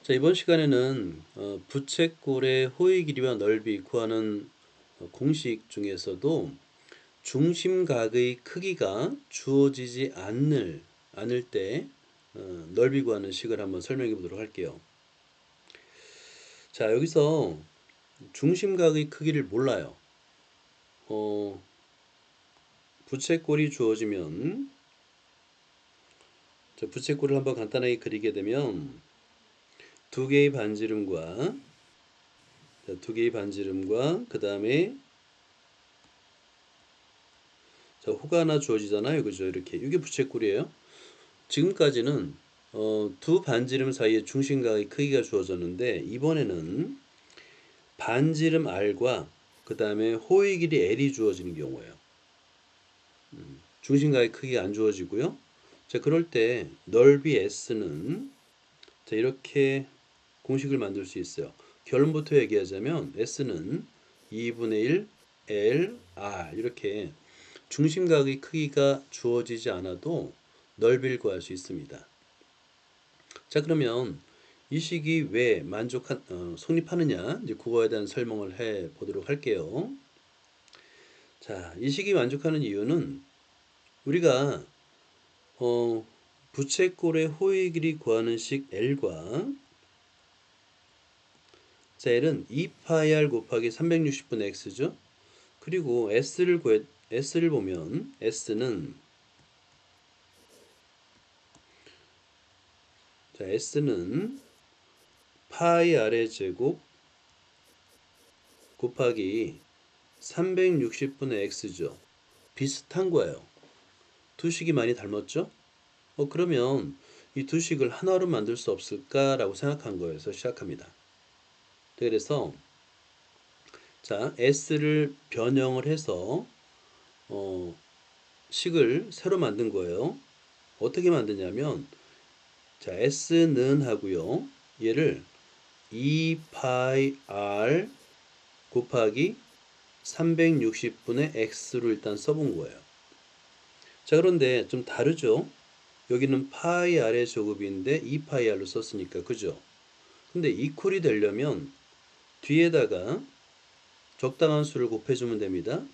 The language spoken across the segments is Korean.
자, 이번 시간에는 부채꼴의 호의 길이와 넓이 구하는 공식 중에서도 중심각의 크기가 주어지지 않을 때 넓이 구하는 식을 한번 설명해 보도록 할게요. 자, 여기서 중심각의 크기를 몰라요. 부채꼴이 주어지면, 자, 부채꼴을 한번 간단하게 그리게 되면 두 개의 반지름과 그 다음에 자, 호가 하나 주어지잖아요. 그죠? 이렇게. 이게 부채꼴이에요. 지금까지는 두 반지름 사이의 중심각의 크기가 주어졌는데, 이번에는 반지름 R과 그 다음에 호의 길이 L이 주어지는 경우예요. 중심각의 크기가 안 주어지고요. 자, 그럴 때 넓이 S는 자, 이렇게 공식을 만들 수 있어요. 결론부터 얘기하자면 S는 2분의 1 L, R 이렇게 중심각의 크기가 주어지지 않아도 넓이를 구할 수 있습니다. 자, 그러면 이 식이 왜 성립하느냐, 이제 그거에 대한 설명을 해 보도록 할게요. 자, 이 식이 만족하는 이유는 우리가 부채꼴의 호의 길이 구하는 식 L과 자, L은 2파이 곱하기 360분의 X죠. 그리고 S를 보면 S는 파이 R의 제곱 곱하기 360분의 X죠. 비슷한 거예요. 두 식이 많이 닮았죠? 그러면 이 두 식을 하나로 만들 수 없을까라고 생각한 거에서 시작합니다. 그래서 자, S를 변형을 해서 식을 새로 만든 거예요. 어떻게 만드냐면 자, S는 하고요. 얘를 2파이 R 곱하기 360분의 X로 일단 써본 거예요. 자, 그런데 좀 다르죠? 여기는 파이 R의 제곱인데 2파이 R로 썼으니까, 그죠? 근데 이퀄이 되려면 뒤에다가 적당한 수를 곱해주면 됩니다.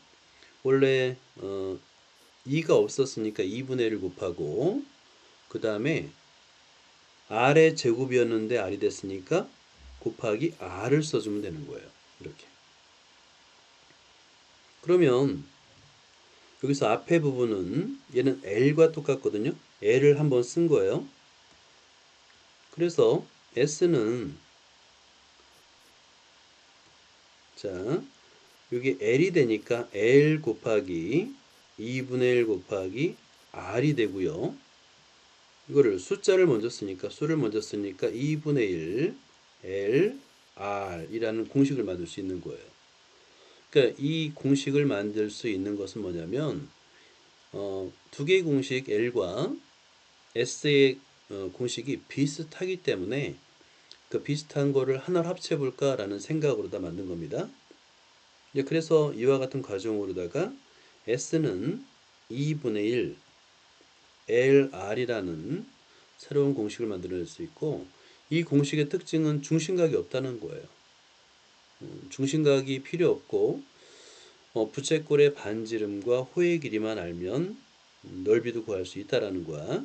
원래 2가 없었으니까 2분의 1을 곱하고 그 다음에 R의 제곱이었는데 R이 됐으니까 곱하기 R을 써주면 되는 거예요. 이렇게. 그러면 여기서 앞에 부분은 얘는 L과 똑같거든요. L을 한번 쓴 거예요. 그래서 S는 자, 여기 L이 되니까 L 곱하기 2분의 1 곱하기 R이 되고요. 이거를 수를 먼저 쓰니까 2분의 1 L, R 이라는 공식을 만들 수 있는 거예요. 그러니까 이 공식을 만들 수 있는 것은 뭐냐면 두 개의 공식 L과 S의 공식이 비슷하기 때문에 그 비슷한 거를 하나로 합쳐볼까라는 생각으로 다 만든 겁니다. 그래서 이와 같은 과정으로다가 S는 2분의 1 LR이라는 새로운 공식을 만들어낼 수 있고, 이 공식의 특징은 중심각이 없다는 거예요. 중심각이 필요 없고 부채꼴의 반지름과 호의 길이만 알면 넓이도 구할 수 있다라는 거야.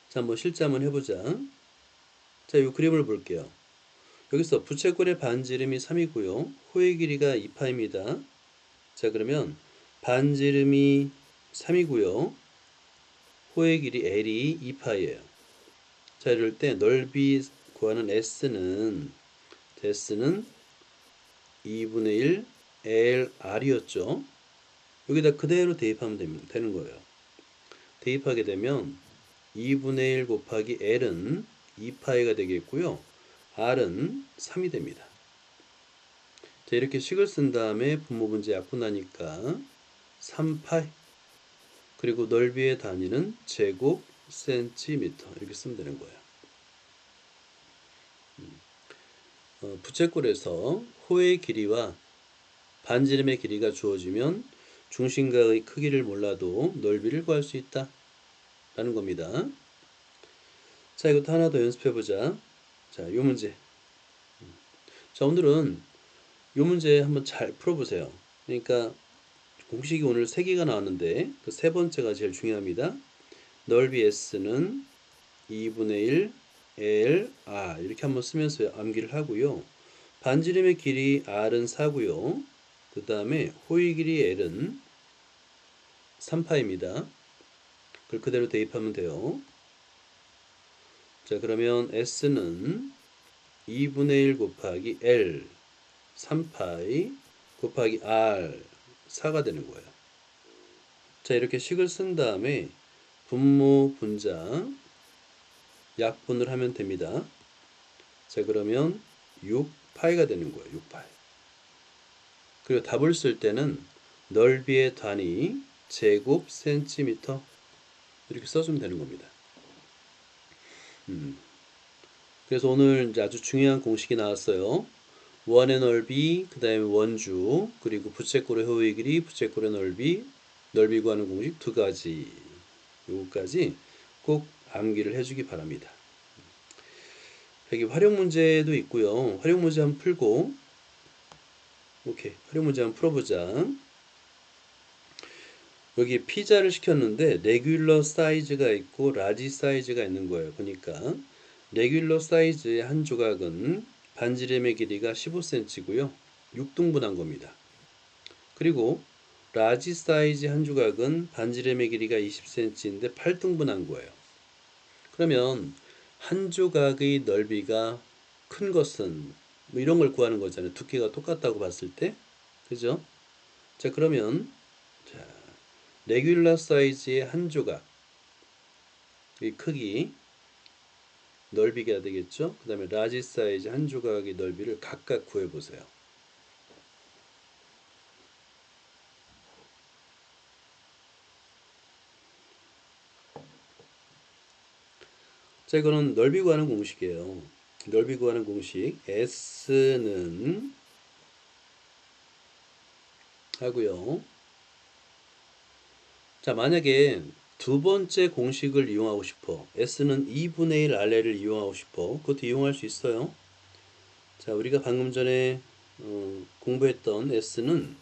자, 한번 실제 한번 해보자. 자, 이 그림을 볼게요. 여기서 부채꼴의 반지름이 3이고요. 호의 길이가 2파입니다. 자, 그러면 반지름이 3이고요. 호의 길이 L이 2파이예요. 자, 이럴 때 넓이 구하는 S는 2분의 1 LR이었죠. 여기다 그대로 대입하면 되는 거예요. 대입하게 되면 2분의 1 곱하기 L은 2파이가 되겠고요. R은 3이 됩니다. 자, 이렇게 식을 쓴 다음에 분모분제 약분하니까 3파이, 그리고 넓이의 단위는 제곱 센티미터 이렇게 쓰면 되는 거예요. 부채꼴에서 호의 길이와 반지름의 길이가 주어지면 중심각의 크기를 몰라도 넓이를 구할 수 있다 라는 겁니다. 자, 이것도 하나 더 연습해 보자. 자, 요 문제. 자, 오늘은 요 문제 한번 잘 풀어보세요. 그러니까 공식이 오늘 3개가 나왔는데 그 세 번째가 제일 중요합니다. 넓이 S는 2분의 1 L, R 이렇게 한번 쓰면서 암기를 하고요. 반지름의 길이 R은 4고요. 그 다음에 호의 길이 L은 3파입니다. 그걸 그대로 대입하면 돼요. 자, 그러면 S는 2분의 1 곱하기 L 3파이 곱하기 R 4가 되는 거예요. 자, 이렇게 식을 쓴 다음에 분모 분자 약분을 하면 됩니다. 자, 그러면 6파이가 되는 거예요. 6파이. 그리고 답을 쓸 때는 넓이의 단위 제곱 센티미터 이렇게 써주면 되는 겁니다. 그래서 오늘 이제 아주 중요한 공식이 나왔어요. 원의 넓이, 그 다음에 원주, 그리고 부채꼴의 호의 길이, 부채꼴의 넓이, 넓이 구하는 공식 2가지. 요거까지 꼭 암기를 해주기 바랍니다. 여기 활용 문제도 있고요. 활용 문제 한번 풀고, 오케이. 활용 문제 한번 풀어보자. 여기 피자를 시켰는데 레귤러 사이즈가 있고 라지 사이즈가 있는 거예요. 보니까 레귤러 사이즈의 한 조각은 반지름의 길이가 15cm고요. 6등분한 겁니다. 그리고 라지 사이즈 한 조각은 반지름의 길이가 20cm인데 8등분한 거예요. 그러면 한 조각의 넓이가 큰 것은 뭐 이런 걸 구하는 거잖아요. 두께가 똑같다고 봤을 때. 그죠? 자, 그러면 자, 레귤러 사이즈의 한 조각 이 크기 넓이가 되겠죠. 그 다음에 라지 사이즈 한 조각의 넓이를 각각 구해보세요. 자, 이거는 넓이 구하는 공식이에요. 넓이 구하는 공식 S는 하고요. 자, 만약에 두 번째 공식을 이용하고 싶어. S는 2분의 1 RL을 이용하고 싶어. 그것도 이용할 수 있어요. 자, 우리가 방금 전에 공부했던 S는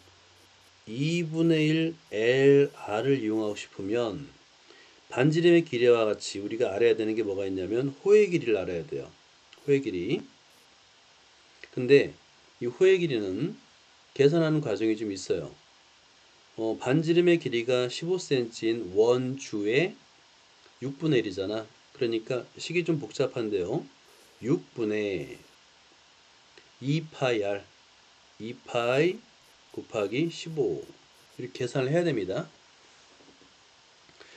2분의 1 LR을 이용하고 싶으면 반지름의 길이와 같이 우리가 알아야 되는 게 뭐가 있냐면 호의 길이를 알아야 돼요. 호의 길이. 근데 이 호의 길이는 계산하는 과정이 좀 있어요. 반지름의 길이가 15cm인 원주의 6분의 1이잖아. 그러니까 식이 좀 복잡한데요. 6분의 2파이 R 2파이 곱하기 15 이렇게 계산을 해야 됩니다.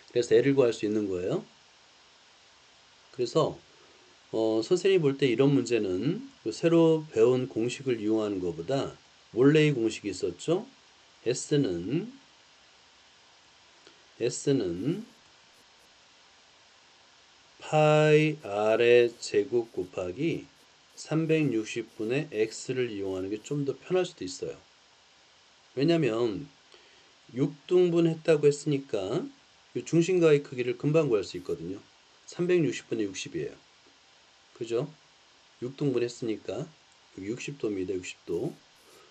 그래서 L을 구할 수 있는 거예요. 그래서 선생님이 볼 때 이런 문제는 새로 배운 공식을 이용하는 것보다 원래의 공식이 있었죠. S는 파이 R의 제곱 곱하기 360분의 X를 이용하는 게 좀 더 편할 수도 있어요. 왜냐면 6등분 했다고 했으니까 이 중심가의 크기를 금방 구할 수 있거든요. 360분의 60이에요. 그죠? 6등분 했으니까 여기 60도입니다. 60도.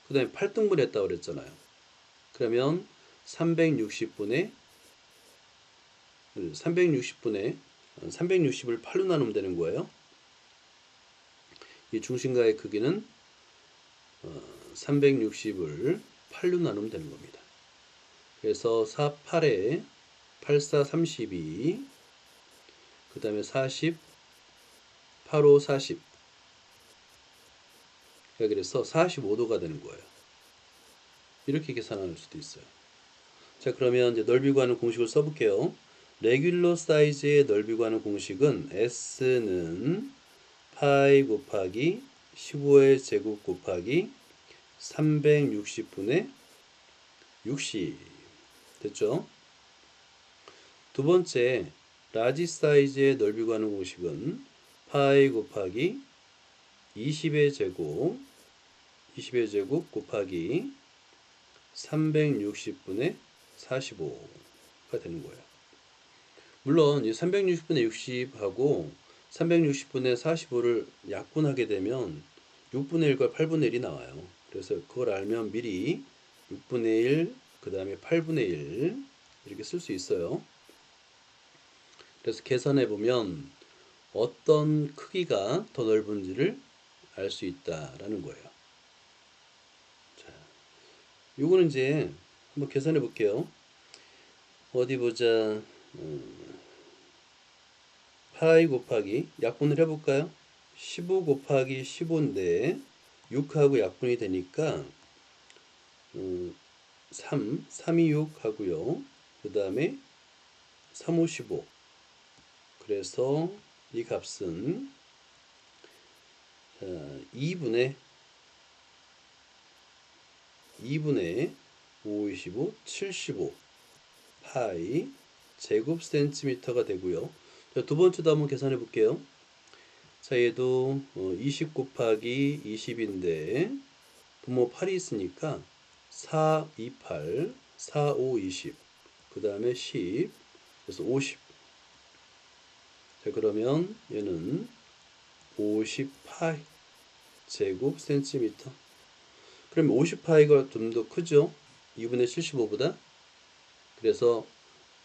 그 다음에 8등분 했다고 그랬잖아요. 그러면 360분의 360을 8로 나누면 되는 거예요. 이 중심가의 크기는 360을 8로 나누면 되는 겁니다. 그래서 4, 8에 8, 4, 32, 그 다음에 40, 8, 5, 40. 그래서 45도가 되는 거예요. 이렇게 계산할 수도 있어요. 자, 그러면 이제 넓이 구하는 공식을 써볼게요. 레귤러 사이즈의 넓이 구하는 공식은 S는 파이 곱하기 15의 제곱 곱하기 360분의 60 됐죠? 두 번째 라지 사이즈의 넓이 구하는 공식은 파이 곱하기 20의 제곱 곱하기 360분의 45가 되는 거예요. 물론 이 360분의 60하고 360분의 45를 약분하게 되면 6분의 1과 8분의 1이 나와요. 그래서 그걸 알면 미리 6분의 1, 그 다음에 8분의 1 이렇게 쓸 수 있어요. 그래서 계산해 보면 어떤 크기가 더 넓은지를 알 수 있다라는 거예요. 자, 요거는 이제 한번 계산해 볼게요. 어디 보자. 파이 곱하기 약분을 해볼까요? 15 곱하기 15인데 6하고 약분이 되니까 3이 6 하고요. 그 다음에 3, 5, 15. 그래서 이 값은 2분의 5, 25, 75 파이 제곱 센티미터가 되고요. 자, 두 번째도 한번 계산해 볼게요. 자, 얘도 20 곱하기 20인데 분모 8이 있으니까 4, 2, 8, 4, 5, 20. 그 다음에 10. 그래서 50. 자, 그러면 얘는 50파이 제곱 센티미터. 그럼 50파이가 좀 더 크죠? 2분의 75보다. 그래서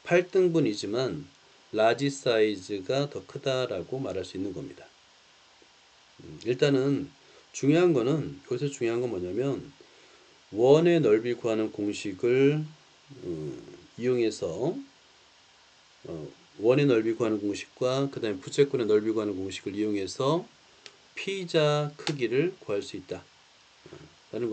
8등분이지만 라지 사이즈가 더 크다라고 말할 수 있는 겁니다. 일단은 중요한 거는 여기서 중요한 건 뭐냐면 원의 넓이 구하는 공식을 이용해서 원의 넓이 구하는 공식과 그 다음에 부채꼴의 넓이 구하는 공식을 이용해서 피자 크기를 구할 수 있다 라는